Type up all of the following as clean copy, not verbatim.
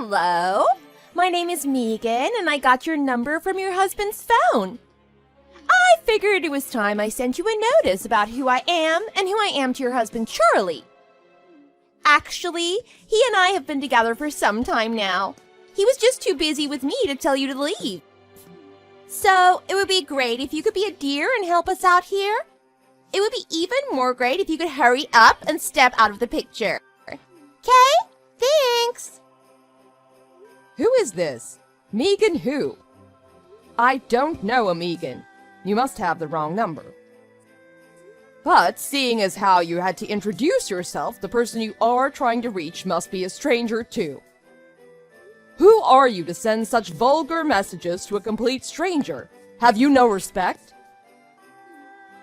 Hello, my name is Megan, and I got your number from your husband's phone. I figured it was time I sent you a notice about who I am and who I am to your husband, Charlie. Actually, he and I have been together for some time now. He was just too busy with me to tell you to leave. So, it would be great if you could be a dear and help us out here. It would be even more great if you could hurry up and step out of the picture. Okay? Thanks! Who is this? Megan who? I don't know a Megan. You must have the wrong number. But seeing as how you had to introduce yourself, the person you are trying to reach must be a stranger too. Who are you to send such vulgar messages to a complete stranger? Have you no respect?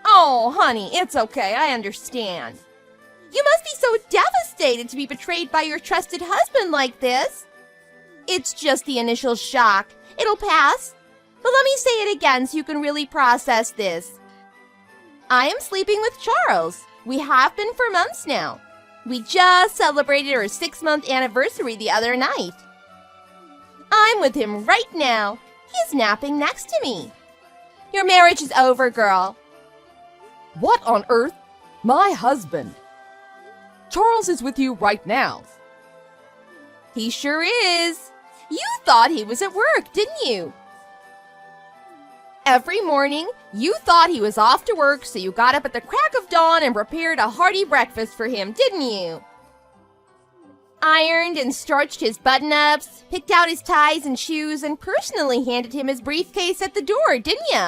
Oh, honey, it's okay, I understand. You must be so devastated to be betrayed by your trusted husband like this. It's just the initial shock. It'll pass. But let me say it again so you can really process this. I am sleeping with Charles. We have been for months now. We just celebrated our 6-month anniversary the other night. I'm with him right now. He's napping next to me. Your marriage is over, girl. What on earth? My husband. Charles is with you right now. He sure is. You thought he was at work, didn't you? Every morning, you thought he was off to work, so you got up at the crack of dawn and prepared a hearty breakfast for him, didn't you? Ironed and starched his button-ups, picked out his ties and shoes, and personally handed him his briefcase at the door, didn't you?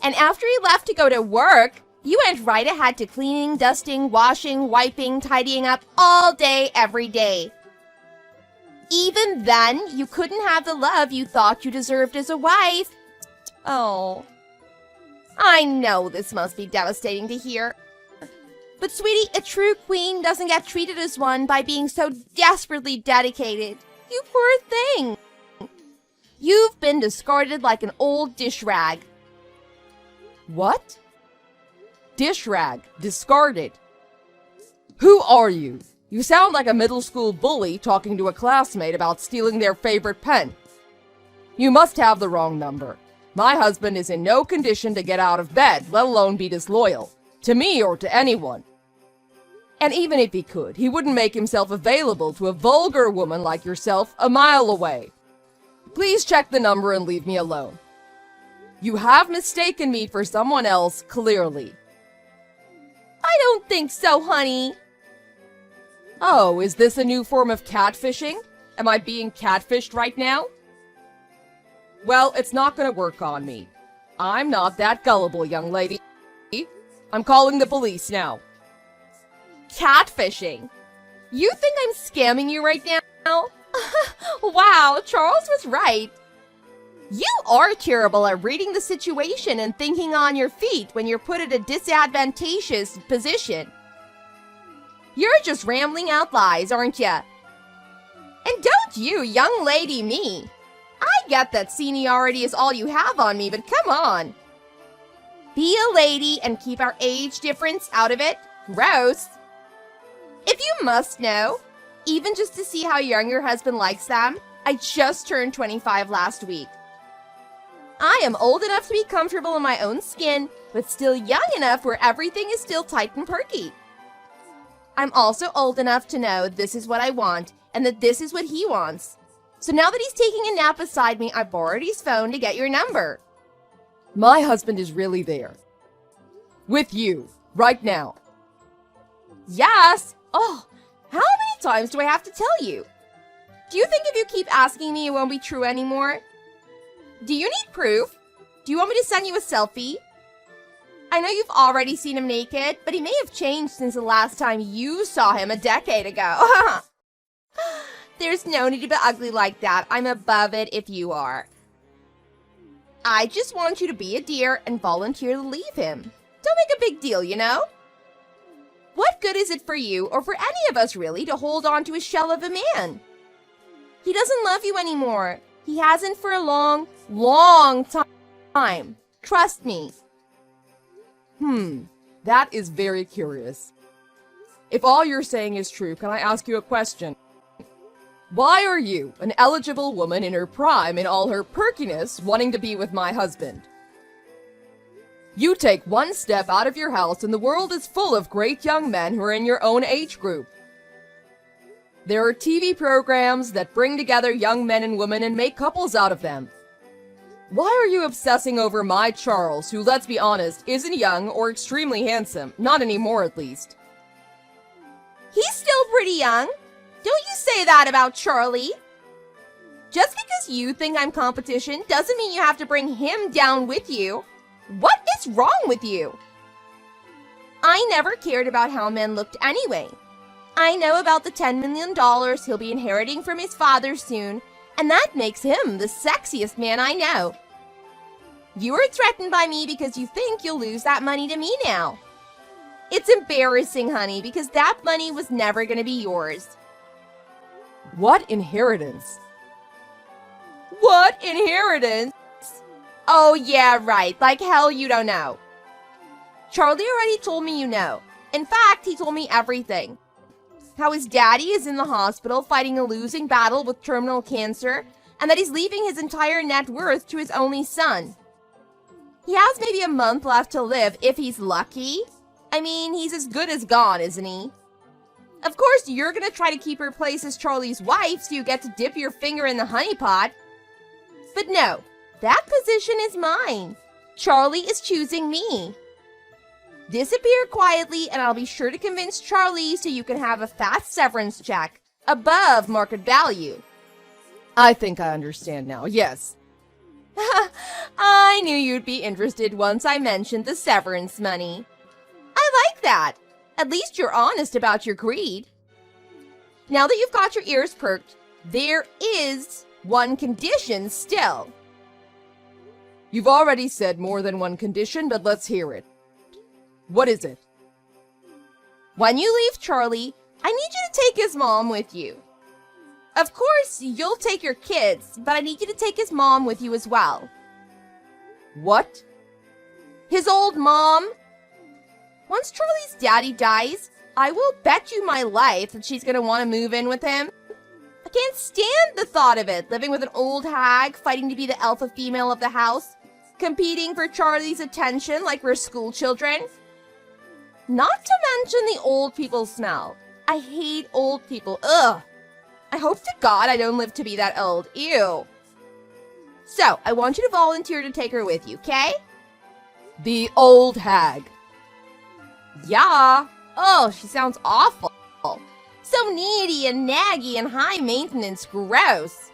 And after he left to go to work, you went right ahead to cleaning, dusting, washing, wiping, tidying up all day, every day. Even then, you couldn't have the love you thought you deserved as a wife. Oh, I know this must be devastating to hear. But sweetie, a true queen doesn't get treated as one by being so desperately dedicated. You poor thing. You've been discarded like an old dish rag. What? Dish rag, discarded. Who are you? You sound like a middle school bully talking to a classmate about stealing their favorite pen. You must have the wrong number. My husband is in no condition to get out of bed, let alone be disloyal. To me or to anyone. And even if he could, he wouldn't make himself available to a vulgar woman like yourself a mile away. Please check the number and leave me alone. You have mistaken me for someone else, clearly. I don't think so, honey. Oh, is this a new form of catfishing? Am I being catfished right now? Well, it's not gonna work on me. I'm not that gullible, young lady. I'm calling the police now. Catfishing? You think I'm scamming you right now? Wow, Charles was right. You are terrible at reading the situation and thinking on your feet when you're put in a disadvantageous position. You're just rambling out lies, aren't you? And don't you, young lady, me. I get that seniority is all you have on me, but come on. Be a lady and keep our age difference out of it. Gross. If you must know, even just to see how young your husband likes them, I just turned 25 last week. I am old enough to be comfortable in my own skin, but still young enough where everything is still tight and perky. I'm also old enough to know this is what I want, and that this is what he wants. So now that he's taking a nap beside me, I borrowed his phone to get your number. My husband is really there. With you, right now. Yes! Oh, how many times do I have to tell you? Do you think if you keep asking me it won't be true anymore? Do you need proof? Do you want me to send you a selfie? I know you've already seen him naked, but he may have changed since the last time you saw him a decade ago. There's no need to be ugly like that. I'm above it if you are. I just want you to be a dear and volunteer to leave him. Don't make a big deal, you know? What good is it for you, or for any of us really, to hold on to a shell of a man? He doesn't love you anymore. He hasn't for a long, long time. Trust me. That is very curious. If all you're saying is true, can I ask you a question? Why are you, an eligible woman in her prime in all her perkiness, wanting to be with my husband? You take one step out of your house and the world is full of great young men who are in your own age group. There are TV programs that bring together young men and women and make couples out of them. Why are you obsessing over my Charles, who, let's be honest, isn't young or extremely handsome? Not anymore, at least. He's still pretty young. Don't you say that about Charlie. Just because you think I'm competition doesn't mean you have to bring him down with you. What is wrong with you? I never cared about how men looked anyway. I know about the $10 million he'll be inheriting from his father soon, and that makes him the sexiest man I know. You are threatened by me because you think you'll lose that money to me now. It's embarrassing, honey, because that money was never going to be yours. What inheritance? What inheritance? Oh, yeah, right. Like hell you don't know. Charlie already told me you know. In fact, he told me everything. How his daddy is in the hospital fighting a losing battle with terminal cancer, and that he's leaving his entire net worth to his only son. He has maybe a month left to live if he's lucky. I mean, he's as good as gone, isn't he? Of course, you're gonna try to keep her place as Charlie's wife so you get to dip your finger in the honey pot. But no, that position is mine. Charlie is choosing me. Disappear quietly and I'll be sure to convince Charlie so you can have a fast severance check above market value. I think I understand now, yes. I knew you'd be interested once I mentioned the severance money. I like that. At least you're honest about your greed. Now that you've got your ears perked, there is one condition still. You've already said more than one condition, but let's hear it. What is it? When you leave Charlie, I need you to take his mom with you. Of course, you'll take your kids, but I need you to take his mom with you as well. What? His old mom. Once Charlie's daddy dies, I will bet you my life that she's gonna want to move in with him. I can't stand the thought of it, living with an old hag, fighting to be the alpha female of the house, competing for Charlie's attention like we're school children. Not to mention the old people smell. I hate old people. Ugh. I hope to God I don't live to be that old. Ew. So, I want you to volunteer to take her with you, okay? The old hag. Yeah. Oh, she sounds awful. So needy and naggy and high maintenance. Gross.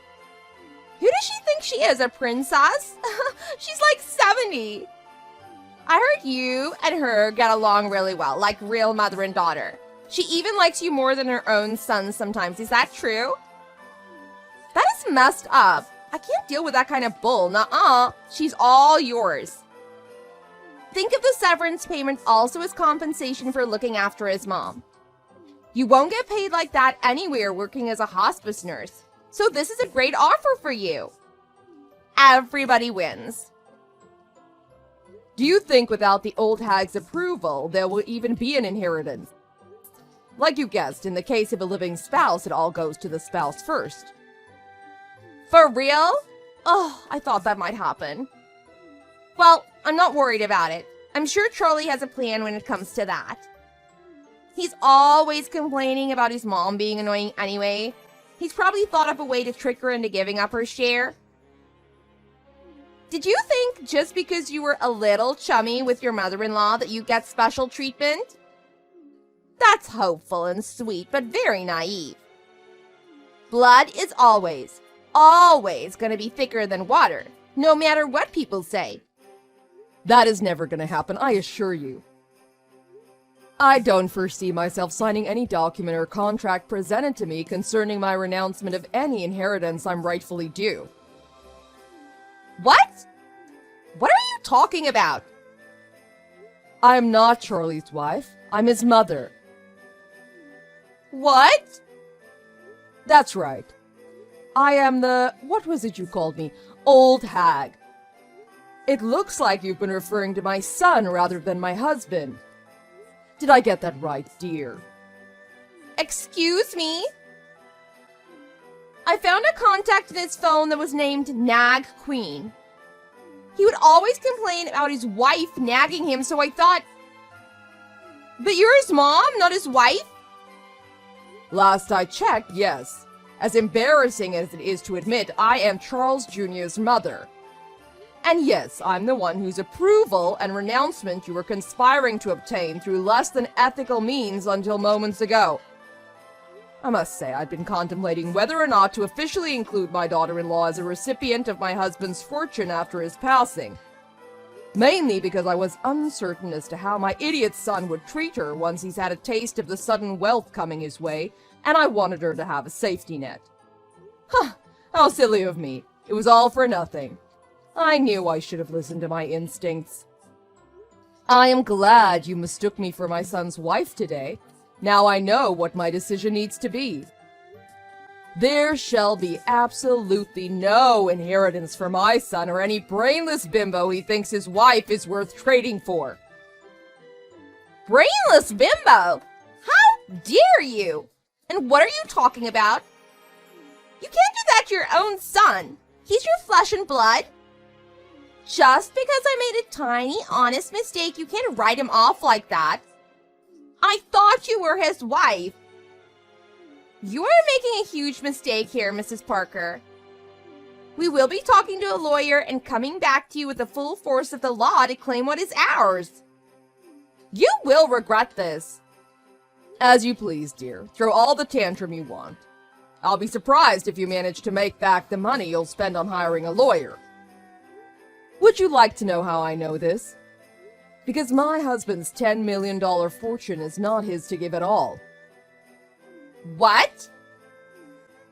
Who does she think she is, a princess? She's like 70. I heard you and her get along really well, like real mother and daughter. She even likes you more than her own son sometimes. Is that true? That is messed up. I can't deal with that kind of bull. Nuh-uh. She's all yours. Think of the severance payment also as compensation for looking after his mom. You won't get paid like that anywhere working as a hospice nurse. So this is a great offer for you. Everybody wins. Do you think without the old hag's approval, there will even be an inheritance? Like you guessed, in the case of a living spouse, it all goes to the spouse first. For real? Oh, I thought that might happen. Well, I'm not worried about it. I'm sure Charlie has a plan when it comes to that. He's always complaining about his mom being annoying anyway. He's probably thought of a way to trick her into giving up her share. Did you think just because you were a little chummy with your mother-in-law that you get special treatment? That's hopeful and sweet, but very naive. Blood is always gonna be thicker than water, no matter what people say. That is never gonna happen, I assure you. I don't foresee myself signing any document or contract presented to me concerning my renouncement of any inheritance I'm rightfully due. What? What are you talking about? I'm not Charlie's wife. I'm his mother. What? That's right. I am the, what was it you called me? Old hag. It looks like you've been referring to my son rather than my husband. Did I get that right, dear? Excuse me? I found a contact in his phone that was named Nag Queen. He would always complain about his wife nagging him, so I thought, but you're his mom, not his wife? Last I checked, yes. As embarrassing as it is to admit, I am Charles Jr.'s mother. And yes, I'm the one whose approval and renouncement you were conspiring to obtain through less than ethical means until moments ago. I must say, I'd been contemplating whether or not to officially include my daughter-in-law as a recipient of my husband's fortune after his passing. Mainly because I was uncertain as to how my idiot son would treat her once he's had a taste of the sudden wealth coming his way, and I wanted her to have a safety net. Huh, how silly of me. It was all for nothing. I knew I should have listened to my instincts. I am glad you mistook me for my son's wife today. Now I know what my decision needs to be. There shall be absolutely no inheritance for my son or any brainless bimbo he thinks his wife is worth trading for. Brainless bimbo? How dare you? And what are you talking about? You can't do that to your own son. He's your flesh and blood. Just because I made a tiny, honest mistake, you can't write him off like that. I thought you were his wife. You are making a huge mistake here, Mrs. Parker. We will be talking to a lawyer and coming back to you with the full force of the law to claim what is ours. You will regret this. As you please, dear. Throw all the tantrum you want. I'll be surprised if you manage to make back the money you'll spend on hiring a lawyer. Would you like to know how I know this? Because my husband's $10 million fortune is not his to give at all. What?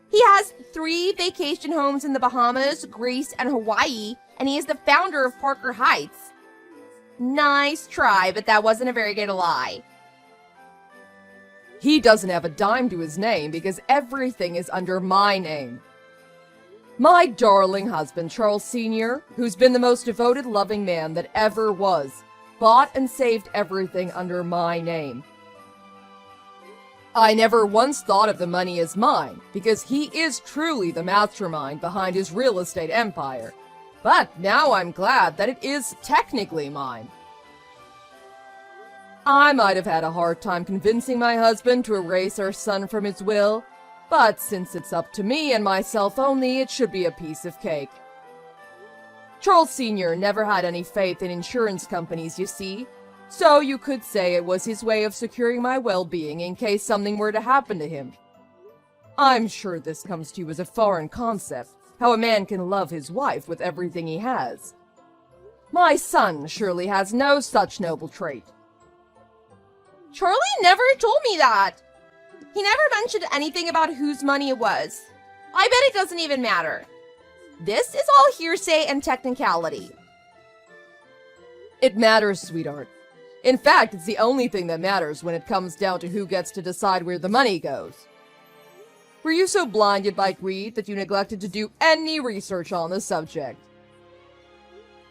He has 3 vacation homes in the Bahamas, Greece, and Hawaii, and he is the founder of Parker Heights. Nice try, but that wasn't a very good lie. He doesn't have a dime to his name because everything is under my name. My darling husband, Charles Sr., who's been the most devoted, loving man that ever was, bought and saved everything under my name. I never once thought of the money as mine, because he is truly the mastermind behind his real estate empire. But now I'm glad that it is technically mine. I might have had a hard time convincing my husband to erase our son from his will, but since it's up to me and myself only, it should be a piece of cake. Charles Sr. never had any faith in insurance companies, you see, so you could say it was his way of securing my well-being in case something were to happen to him. I'm sure this comes to you as a foreign concept, how a man can love his wife with everything he has. My son surely has no such noble trait. Charlie never told me that. He never mentioned anything about whose money it was. I bet it doesn't even matter. This is all hearsay and technicality. It matters, sweetheart. In fact, it's the only thing that matters when it comes down to who gets to decide where the money goes. Were you so blinded by greed that you neglected to do any research on the subject?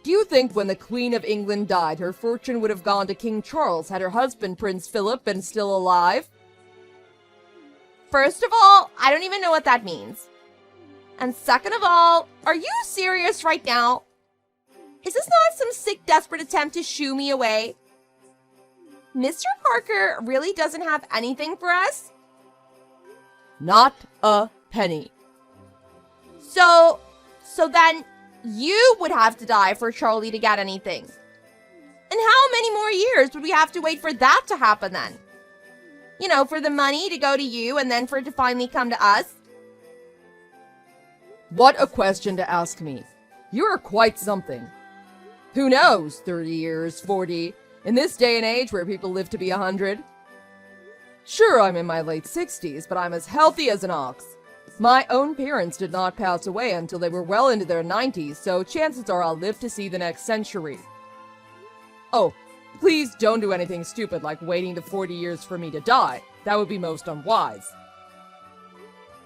Do you think when the Queen of England died, her fortune would have gone to King Charles had her husband, Prince Philip, been still alive? First of all, I don't even know what that means. And second of all, are you serious right now? Is this not some sick, desperate attempt to shoo me away? Mr. Parker really doesn't have anything for us? Not a penny. So then you would have to die for Charlie to get anything. And how many more years would we have to wait for that to happen then? You know, for the money to go to you and then for it to finally come to us? What a question to ask me. You are quite something. Who knows, 30 years, 40, in this day and age where people live to be 100? Sure, I'm in my late 60s, but I'm as healthy as an ox. My own parents did not pass away until they were well into their 90s, so chances are I'll live to see the next century. Oh, please don't do anything stupid like waiting to 40 years for me to die. That would be most unwise.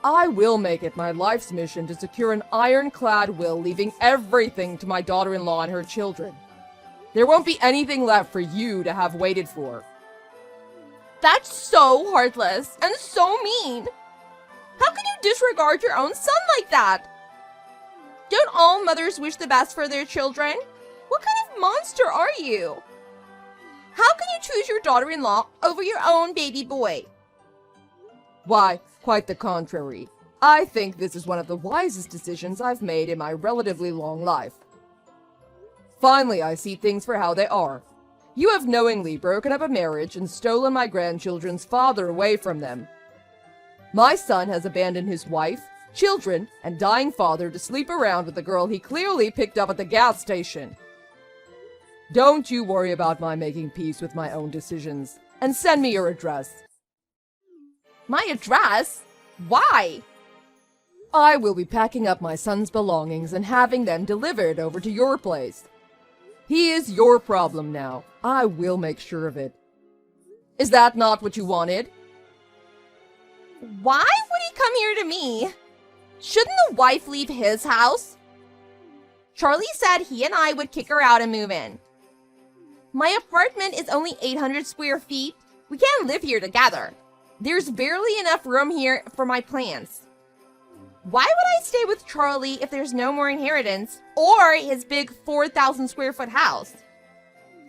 I will make it my life's mission to secure an ironclad will leaving everything to my daughter-in-law and her children. There won't be anything left for you to have waited for. That's so heartless and so mean. How can you disregard your own son like that? Don't all mothers wish the best for their children? What kind of monster are you? How can you choose your daughter-in-law over your own baby boy? Why, quite the contrary. I think this is one of the wisest decisions I've made in my relatively long life. Finally, I see things for how they are. You have knowingly broken up a marriage and stolen my grandchildren's father away from them. My son has abandoned his wife, children, and dying father to sleep around with a girl he clearly picked up at the gas station. Don't you worry about my making peace with my own decisions, and send me your address. My address? Why? I will be packing up my son's belongings and having them delivered over to your place. He is your problem now. I will make sure of it. Is that not what you wanted? Why would he come here to me? Shouldn't the wife leave his house? Charlie said he and I would kick her out and move in. My apartment is only 800 square feet. We can't live here together. There's barely enough room here for my plants. Why would I stay with Charlie if there's no more inheritance or his big 4,000 square foot house?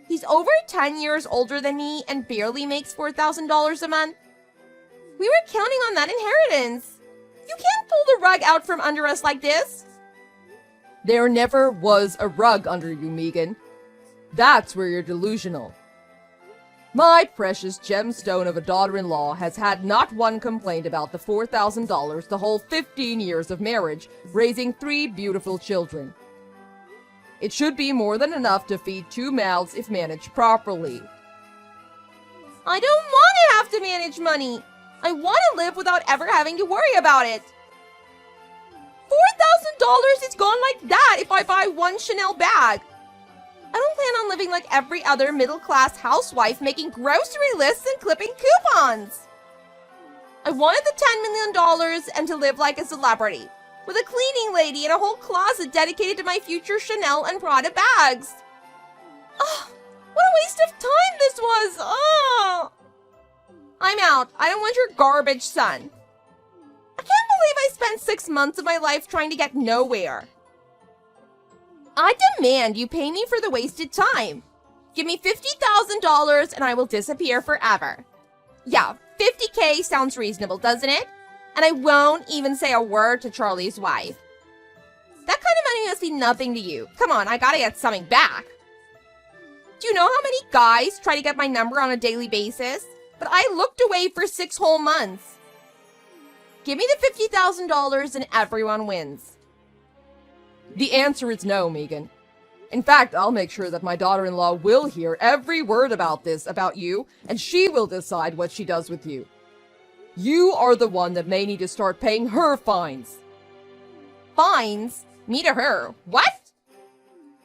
He's over 10 years older than me and barely makes $4,000 a month. We were counting on that inheritance. You can't pull the rug out from under us like this. There never was a rug under you, Megan. That's where you're delusional. My precious gemstone of a daughter-in-law has had not one complaint about the $4,000 the whole 15 years of marriage, raising 3 beautiful children. It should be more than enough to feed 2 mouths if managed properly. I don't want to have to manage money. I want to live without ever having to worry about it. $4,000 is gone like that if I buy one Chanel bag. I don't plan on living like every other middle-class housewife making grocery lists and clipping coupons. I wanted the $10 million and to live like a celebrity, with a cleaning lady and a whole closet dedicated to my future Chanel and Prada bags. Oh, what a waste of time this was! Oh. I'm out. I don't want your garbage son. I can't believe I spent 6 months of my life trying to get nowhere. I demand you pay me for the wasted time. Give me $50,000 and I will disappear forever. Yeah, $50K sounds reasonable, doesn't it? And I won't even say a word to Charlie's wife. That kind of money must be nothing to you. Come on, I gotta get something back. Do you know how many guys try to get my number on a daily basis? But I looked away for 6 whole months. Give me the $50,000 and everyone wins. The answer is no, Megan. In fact, I'll make sure that my daughter-in-law will hear every word about this about you, and she will decide what she does with you. You are the one that may need to start paying her fines. Fines? Me to her? What?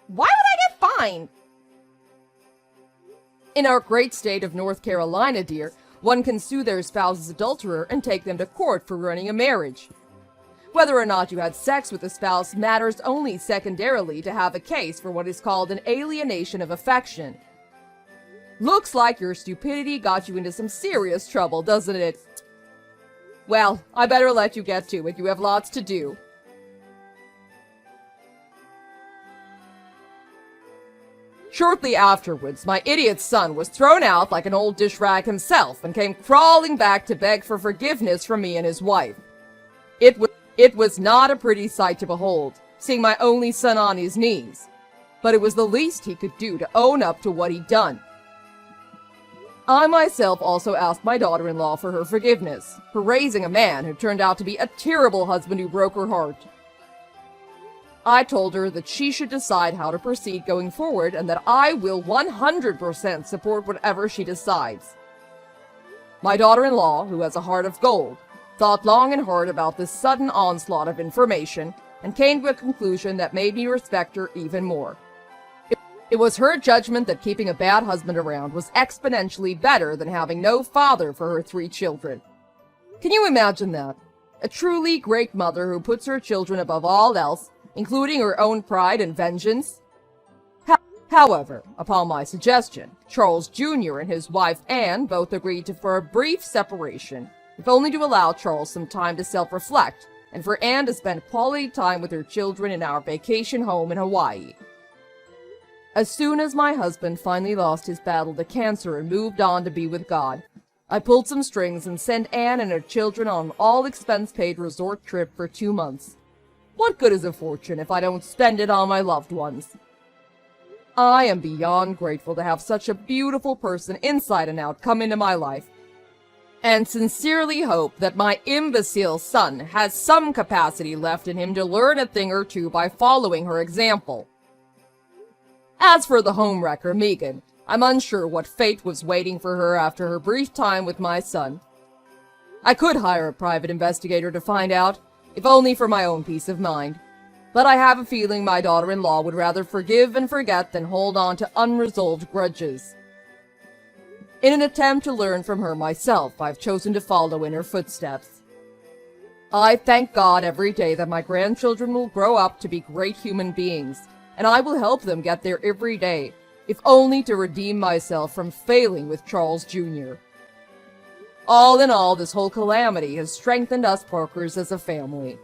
Why would I get fined? In our great state of North Carolina, dear, one can sue their spouse's adulterer and take them to court for ruining a marriage. Whether or not you had sex with a spouse matters only secondarily to have a case for what is called an alienation of affection. Looks like your stupidity got you into some serious trouble, doesn't it? Well, I better let you get to it. You have lots to do. Shortly afterwards, my idiot son was thrown out like an old dish rag himself and came crawling back to beg for forgiveness from me and his wife. It was not a pretty sight to behold, seeing my only son on his knees, but it was the least he could do to own up to what he'd done. I myself also asked my daughter-in-law for her forgiveness, for raising a man who turned out to be a terrible husband who broke her heart. I told her that she should decide how to proceed going forward and that I will 100% support whatever she decides. My daughter-in-law, who has a heart of gold, thought long and hard about this sudden onslaught of information and came to a conclusion that made me respect her even more. It was her judgment that keeping a bad husband around was exponentially better than having no father for her 3 children. Can you imagine that? A truly great mother who puts her children above all else, including her own pride and vengeance? However, upon my suggestion, Charles Jr. and his wife Anne both agreed for a brief separation, if only to allow Charles some time to self-reflect, and for Anne to spend quality time with her children in our vacation home in Hawaii. As soon as my husband finally lost his battle to cancer and moved on to be with God, I pulled some strings and sent Anne and her children on an all-expense-paid resort trip for 2 months. What good is a fortune if I don't spend it on my loved ones? I am beyond grateful to have such a beautiful person inside and out come into my life, and sincerely hope that my imbecile son has some capacity left in him to learn a thing or two by following her example. As for the homewrecker, Megan, I'm unsure what fate was waiting for her after her brief time with my son. I could hire a private investigator to find out, if only for my own peace of mind. But I have a feeling my daughter-in-law would rather forgive and forget than hold on to unresolved grudges. In an attempt to learn from her myself, I've chosen to follow in her footsteps. I thank God every day that my grandchildren will grow up to be great human beings, and I will help them get there every day, if only to redeem myself from failing with Charles Jr. All in all, this whole calamity has strengthened us Parkers as a family.